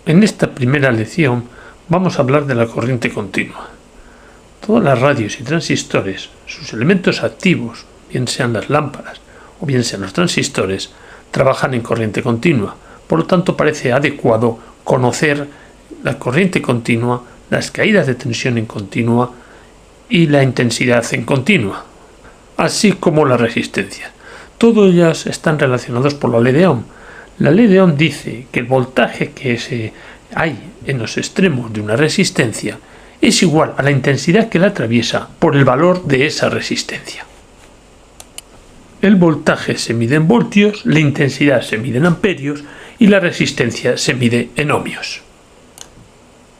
En esta primera lección vamos a hablar de la corriente continua. Todas las radios y transistores, sus elementos activos, bien sean las lámparas o bien sean los transistores, trabajan en corriente continua. Por lo tanto, parece adecuado conocer la corriente continua, las caídas de tensión en continua y la intensidad en continua, así como la resistencia. Todos ellas están relacionados por la ley de Ohm. La ley de Ohm dice que el voltaje que hay en los extremos de una resistencia es igual a la intensidad que la atraviesa por el valor de esa resistencia. El voltaje se mide en voltios, la intensidad se mide en amperios y la resistencia se mide en ohmios.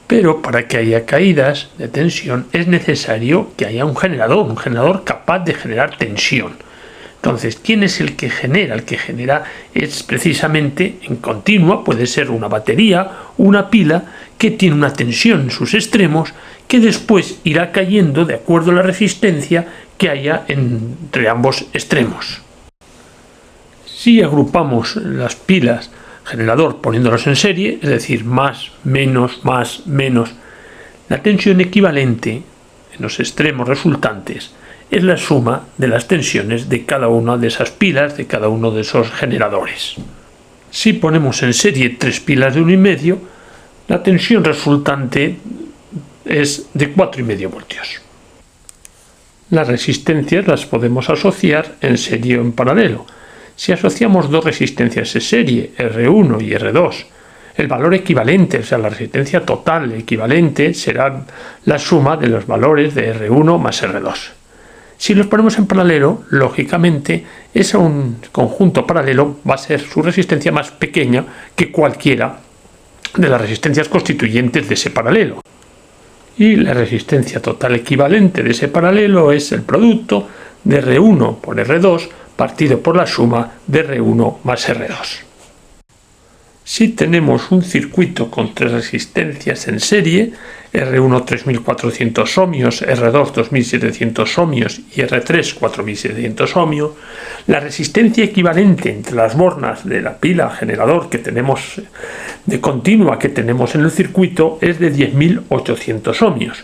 Pero para que haya caídas de tensión es necesario que haya un generador capaz de generar tensión. Entonces, ¿quién es el que genera? El que genera es precisamente en continua, puede ser una batería, una pila que tiene una tensión en sus extremos que después irá cayendo de acuerdo a la resistencia que haya entre ambos extremos. Si agrupamos las pilas generador poniéndolos en serie, es decir, más, menos, la tensión equivalente en los extremos resultantes es la suma de las tensiones de cada una de esas pilas, de cada uno de esos generadores. Si ponemos en serie 3 pilas de 1,5, la tensión resultante es de 4,5 voltios. Las resistencias las podemos asociar en serie o en paralelo. Si asociamos dos resistencias en serie, R1 y R2, el valor equivalente, o sea, la resistencia total equivalente, será la suma de los valores de R1 más R2. Si los ponemos en paralelo, lógicamente, un conjunto paralelo va a ser su resistencia más pequeña que cualquiera de las resistencias constituyentes de ese paralelo. Y la resistencia total equivalente de ese paralelo es el producto de R1 por R2 partido por la suma de R1 más R2. Si tenemos un circuito con 3 resistencias en serie, R1 3400 ohmios, R2 2700 ohmios y R3 4700 ohmios, la resistencia equivalente entre las bornas de la pila generador que tenemos de continua que tenemos en el circuito es de 10.800 ohmios.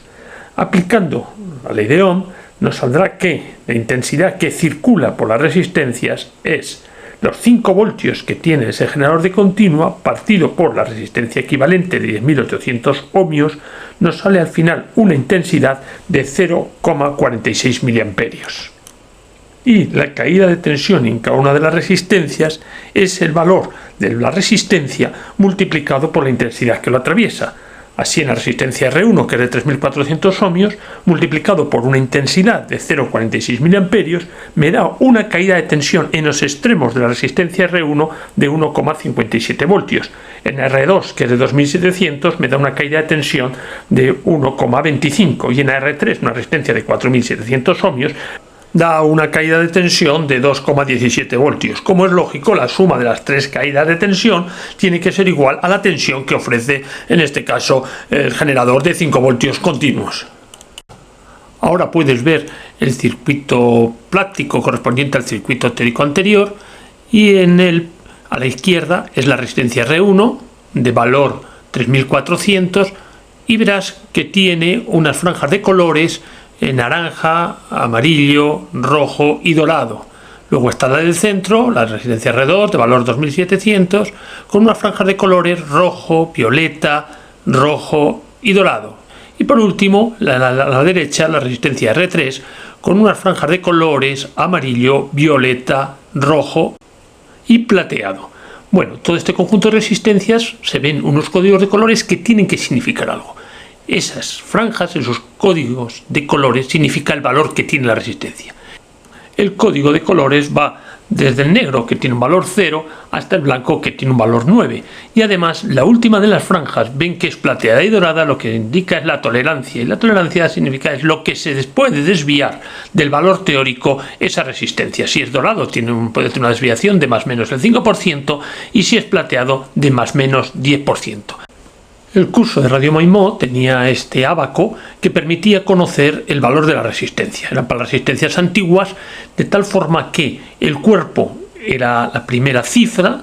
Aplicando la ley de Ohm, nos saldrá que la intensidad que circula por las resistencias es los 5 voltios que tiene ese generador de continua partido por la resistencia equivalente de 10.800 ohmios, nos sale al final una intensidad de 0,46 miliamperios. Y la caída de tensión en cada una de las resistencias es el valor de la resistencia multiplicado por la intensidad que lo atraviesa. Así, en la resistencia R1, que es de 3.400 ohmios, multiplicado por una intensidad de 0,46 miliamperios, me da una caída de tensión en los extremos de la resistencia R1 de 1,57 voltios. En R2, que es de 2.700, me da una caída de tensión de 1,25. Y en R3, una resistencia de 4.700 ohmios, da una caída de tensión de 2,17 voltios. Como es lógico, la suma de las 3 caídas de tensión tiene que ser igual a la tensión que ofrece, en este caso, el generador de 5 voltios continuos. Ahora puedes ver el circuito práctico correspondiente al circuito teórico anterior y en él, a la izquierda, es la resistencia R1 de valor 3400 y verás que tiene unas franjas de colores en naranja, amarillo, rojo y dorado. Luego está la del centro, la resistencia R2 de valor 2700, con unas franjas de colores rojo, violeta, rojo y dorado. Y por último, a la derecha, la resistencia R3, con unas franjas de colores amarillo, violeta, rojo y plateado. Bueno, todo este conjunto de resistencias se ven unos códigos de colores que tienen que significar algo. Esas franjas, esos códigos de colores, significa el valor que tiene la resistencia. El código de colores va desde el negro, que tiene un valor 0, hasta el blanco, que tiene un valor 9. Y además, la última de las franjas, ven que es plateada y dorada, lo que indica es la tolerancia. Y la tolerancia significa es lo que se puede desviar del valor teórico esa resistencia. Si es dorado, puede tener una desviación de más o menos el 5%, y si es plateado, de más o menos 10%. El curso de Radio Maimó tenía este ábaco que permitía conocer el valor de la resistencia. Eran para las resistencias antiguas, de tal forma que el cuerpo era la primera cifra,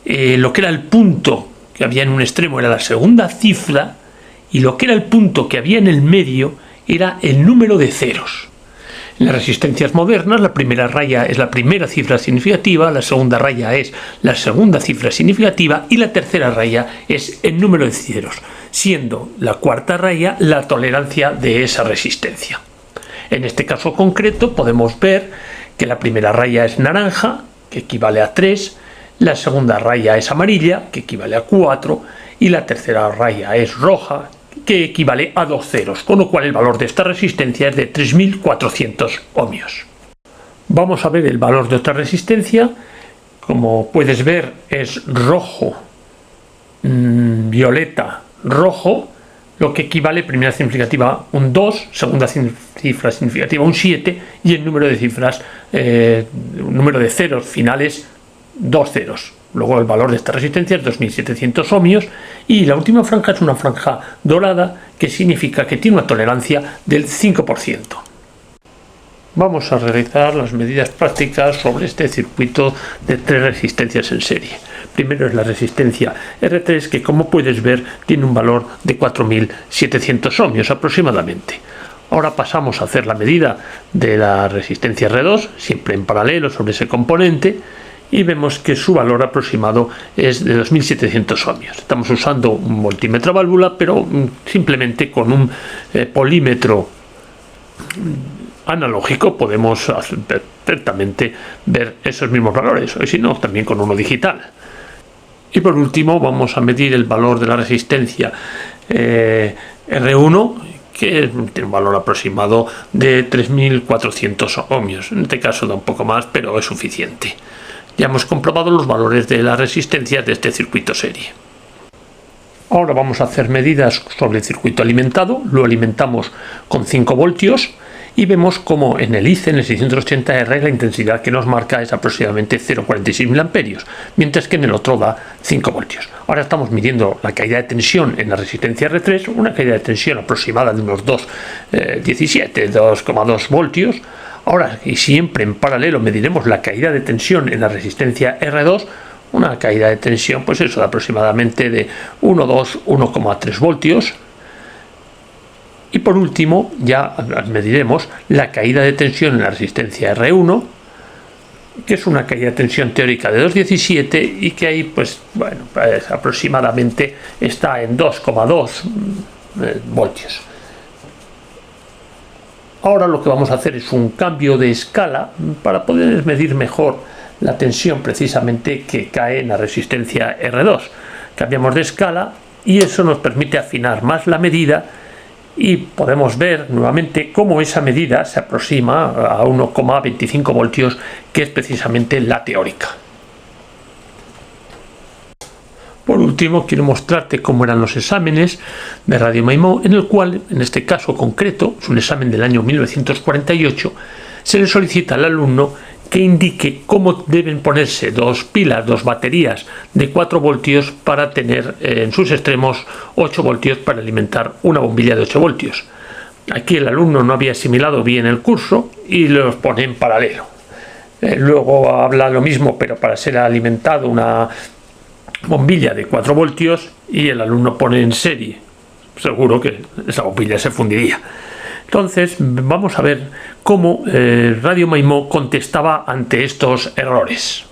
lo que era el punto que había en un extremo era la segunda cifra y lo que era el punto que había en el medio era el número de ceros. En las resistencias modernas, la primera raya es la primera cifra significativa, la segunda raya es la segunda cifra significativa y la tercera raya es el número de ceros, siendo la cuarta raya la tolerancia de esa resistencia. En este caso concreto podemos ver que la primera raya es naranja, que equivale a 3, la segunda raya es amarilla, que equivale a 4, y la tercera raya es roja, que equivale a 2 ceros, con lo cual el valor de esta resistencia es de 3400 ohmios. Vamos a ver el valor de otra resistencia. Como puedes ver, es rojo, violeta, rojo, lo que equivale, primera significativa, un 2, segunda cifra significativa, un 7, y el número de cifras, número de ceros finales, 2 ceros. Luego el valor de esta resistencia es 2700 ohmios y la última franja es una franja dorada que significa que tiene una tolerancia del 5%. Vamos a realizar las medidas prácticas sobre este circuito de 3 resistencias en serie. Primero es la resistencia R3, que como puedes ver tiene un valor de 4700 ohmios aproximadamente. Ahora pasamos a hacer la medida de la resistencia R2, siempre en paralelo sobre ese componente, y vemos que su valor aproximado es de 2700 ohmios. Estamos usando un voltímetro válvula, pero simplemente con un polímetro analógico podemos perfectamente ver esos mismos valores, o si no, también con uno digital. Y por último vamos a medir el valor de la resistencia R1, que tiene un valor aproximado de 3400 ohmios. En este caso da un poco más, pero es suficiente. Ya hemos comprobado los valores de las resistencias de este circuito serie. Ahora vamos a hacer medidas sobre el circuito alimentado. Lo alimentamos con 5 voltios y vemos como en el ICE, en el 680R, la intensidad que nos marca es aproximadamente 0,46 mA, mientras que en el otro da 5 voltios. Ahora estamos midiendo la caída de tensión en la resistencia R3, una caída de tensión aproximada de unos 2,2 voltios. Ahora, y siempre en paralelo, mediremos la caída de tensión en la resistencia R2, una caída de tensión, pues eso, de aproximadamente de 1,3 voltios. Y por último, ya mediremos la caída de tensión en la resistencia R1, que es una caída de tensión teórica de 2,17 y que ahí, pues aproximadamente está en 2,2 voltios. Ahora lo que vamos a hacer es un cambio de escala para poder medir mejor la tensión precisamente que cae en la resistencia R2. Cambiamos de escala y eso nos permite afinar más la medida y podemos ver nuevamente cómo esa medida se aproxima a 1,25 voltios, que es precisamente la teórica. Por último, quiero mostrarte cómo eran los exámenes de Radio Maimó, en el cual, en este caso concreto, es un examen del año 1948, se le solicita al alumno que indique cómo deben ponerse dos baterías de 4 voltios para tener en sus extremos 8 voltios para alimentar una bombilla de 8 voltios. Aquí el alumno no había asimilado bien el curso y los pone en paralelo. Luego habla lo mismo, pero para ser alimentado una bombilla de 4 voltios y el alumno pone en serie. Seguro que esa bombilla se fundiría. Entonces vamos a ver cómo Radio Maimó contestaba ante estos errores.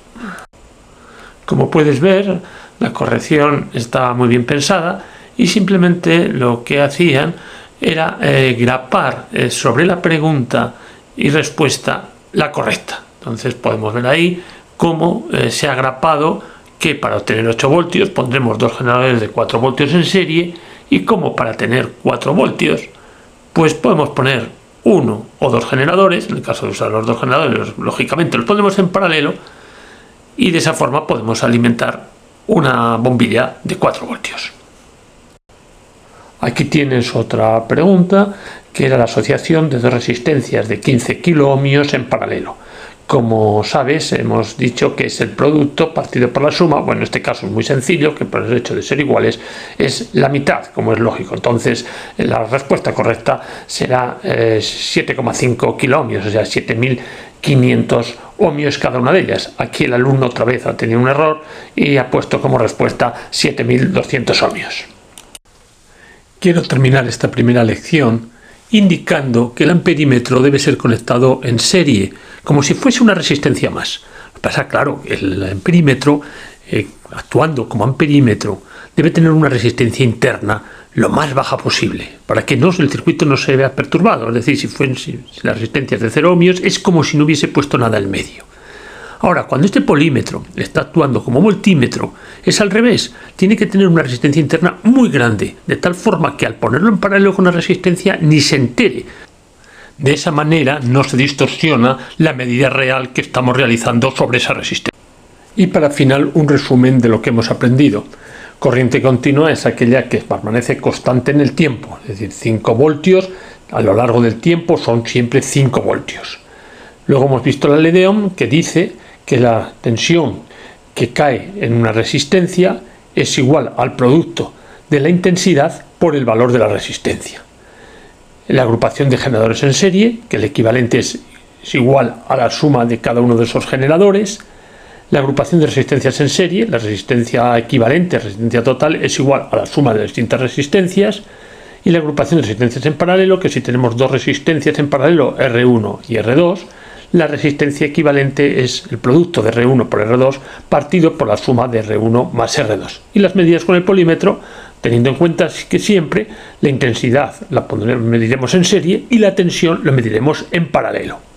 Como puedes ver, la corrección está muy bien pensada y simplemente lo que hacían era grapar sobre la pregunta y respuesta la correcta. Entonces podemos ver ahí cómo se ha grapado que para obtener 8 voltios pondremos dos generadores de 4 voltios en serie y como para tener 4 voltios pues podemos poner uno o dos generadores. En el caso de usar los dos generadores, lógicamente los pondremos en paralelo y de esa forma podemos alimentar una bombilla de 4 voltios. Aquí tienes otra pregunta, que era la asociación de dos resistencias de 15 kiloohmios en paralelo. Como sabes, hemos dicho que es el producto partido por la suma. Bueno, en este caso es muy sencillo, que por el hecho de ser iguales es la mitad, como es lógico. Entonces, la respuesta correcta será 7,5 kiloohmios, o sea, 7000 500 ohmios cada una de ellas. Aquí el alumno otra vez ha tenido un error y ha puesto como respuesta 7200 ohmios. Quiero terminar esta primera lección indicando que el amperímetro debe ser conectado en serie, como si fuese una resistencia más. Lo que pasa, claro, el amperímetro, actuando como amperímetro, debe tener una resistencia interna lo más baja posible, para que el circuito no se vea perturbado. Es decir, si la resistencia es de 0 ohmios, es como si no hubiese puesto nada en medio. Ahora, cuando este polímetro está actuando como voltímetro, es al revés. Tiene que tener una resistencia interna muy grande, de tal forma que al ponerlo en paralelo con la resistencia ni se entere. De esa manera no se distorsiona la medida real que estamos realizando sobre esa resistencia. Y para final, un resumen de lo que hemos aprendido. Corriente continua es aquella que permanece constante en el tiempo, es decir, 5 voltios a lo largo del tiempo son siempre 5 voltios. Luego hemos visto la ley de Ohm, que dice que la tensión que cae en una resistencia es igual al producto de la intensidad por el valor de la resistencia. La agrupación de generadores en serie, que el equivalente es igual a la suma de cada uno de esos generadores. La agrupación de resistencias en serie, la resistencia equivalente, resistencia total, es igual a la suma de las distintas resistencias. Y la agrupación de resistencias en paralelo, que si tenemos dos resistencias en paralelo, R1 y R2, la resistencia equivalente es el producto de R1 por R2 partido por la suma de R1 más R2. Y las medidas con el polímetro, teniendo en cuenta que siempre la intensidad la mediremos en serie y la tensión la mediremos en paralelo.